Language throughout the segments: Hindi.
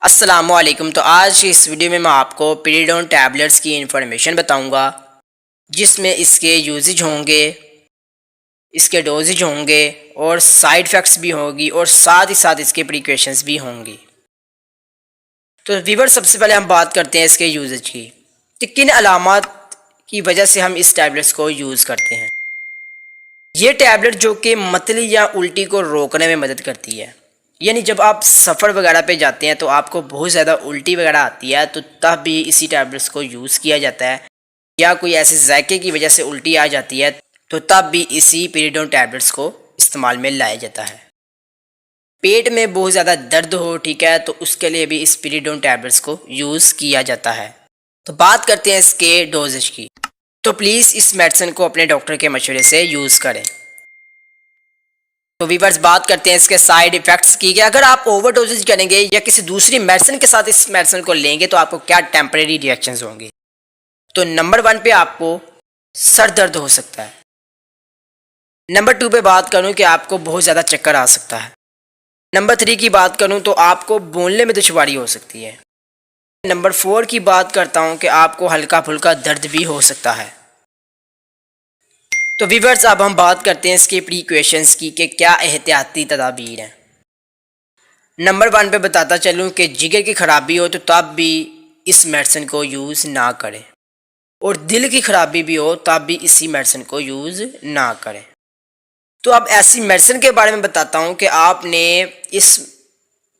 अस्सलामुअलैकुम। तो आज की इस वीडियो में मैं आपको पीरिडोन टैबलेट्स की इंफॉर्मेशन बताऊंगा, जिसमें इसके यूजेज होंगे, इसके डोजेज होंगे और साइड इफ़ेक्ट्स भी होंगी और साथ ही साथ इसके प्रिकॉशंस भी होंगी। तो व्यूअर, सबसे पहले हम बात करते हैं इसके यूजेज की कि किन अलामात की वजह से हम इस टैबलेट्स को यूज़ करते हैं। ये टैबलेट जो कि मतली या उल्टी को रोकने में मदद करती है, यानी जब आप सफ़र वगैरह पे जाते हैं तो आपको बहुत ज़्यादा उल्टी वगैरह आती है, तो तब भी इसी टैबलेट्स को यूज़ किया जाता है। या कोई ऐसे जायके की वजह से उल्टी आ जाती है तो तब भी इसी पीरिडोन टैबलेट्स को इस्तेमाल में लाया जाता है। पेट में बहुत ज़्यादा दर्द हो, ठीक है, तो उसके लिए भी इस पीरिडोन टैबलेट्स को यूज़ किया जाता है। तो बात करते हैं इसके डोजेज की। तो प्लीज़ इस मेडिसिन को अपने डॉक्टर के मशवरे से यूज़ करें। तो वीवर्स, बात करते हैं इसके साइड इफ़ेक्ट्स की कि अगर आप ओवर डोजेज करेंगे या किसी दूसरी मेडिसिन के साथ इस मेडिसिन को लेंगे तो आपको क्या टेम्परेरी रिएक्शंस होंगे। तो नंबर 1 पे आपको सर दर्द हो सकता है। नंबर 2 पे बात करूं कि आपको बहुत ज़्यादा चक्कर आ सकता है। नंबर 3 की बात करूं तो आपको बोलने में दुश्वारी हो सकती है। नंबर 4 की बात करता हूं कि आपको हल्का फुल्का दर्द भी हो सकता है। तो वीवर्स, अब हम बात करते हैं इसके प्रिकॉशंस की कि क्या एहतियाती तदाबीर हैं। नंबर 1 पे बताता चलूँ कि जिगर की ख़राबी हो तो तब भी इस मेडिसिन को यूज़ ना करें, और दिल की ख़राबी भी हो तब भी इसी मेडिसिन को यूज़ ना करें। तो अब ऐसी मेडिसिन के बारे में बताता हूँ कि आपने इस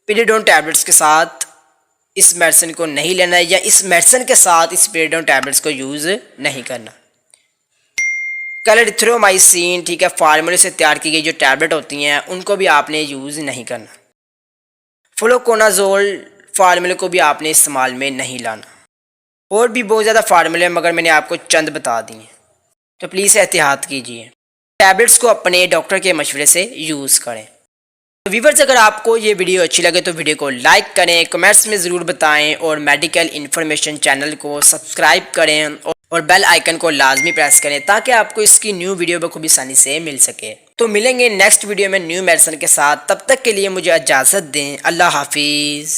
पीरिडोन टैबलेट्स के साथ इस मेडिसिन को नहीं लेना है, या इस मेडिसिन के साथ इस पीरिडोन टैबलेट्स को यूज़ नहीं करना। क्लैरिथ्रोमाइसिन, ठीक है, फार्मूले से तैयार की गई जो टैबलेट होती हैं उनको भी आपने यूज़ नहीं करना। फ्लुकोनाजोल फार्मूले को भी आपने इस्तेमाल में नहीं लाना। और भी बहुत ज़्यादा फार्मूले हैं, मगर मैंने आपको चंद बता दिए, तो प्लीज़ एहतियात कीजिए। टैबलेट्स को अपने डॉक्टर के मशवरे से यूज़ करें। तो व्यूअर्स, अगर आपको ये वीडियो अच्छी लगे तो वीडियो को लाइक करें, कमेंट्स में ज़रूर बताएं और मेडिकल इन्फॉर्मेशन चैनल को सब्सक्राइब करें और बेल आइकन को लाजमी प्रेस करें ताकि आपको इसकी न्यू वीडियो बखूबी आसानी से मिल सके। तो मिलेंगे नेक्स्ट वीडियो में न्यू मेडिसिन के साथ, तब तक के लिए मुझे इजाज़त दें। अल्लाह हाफिज़।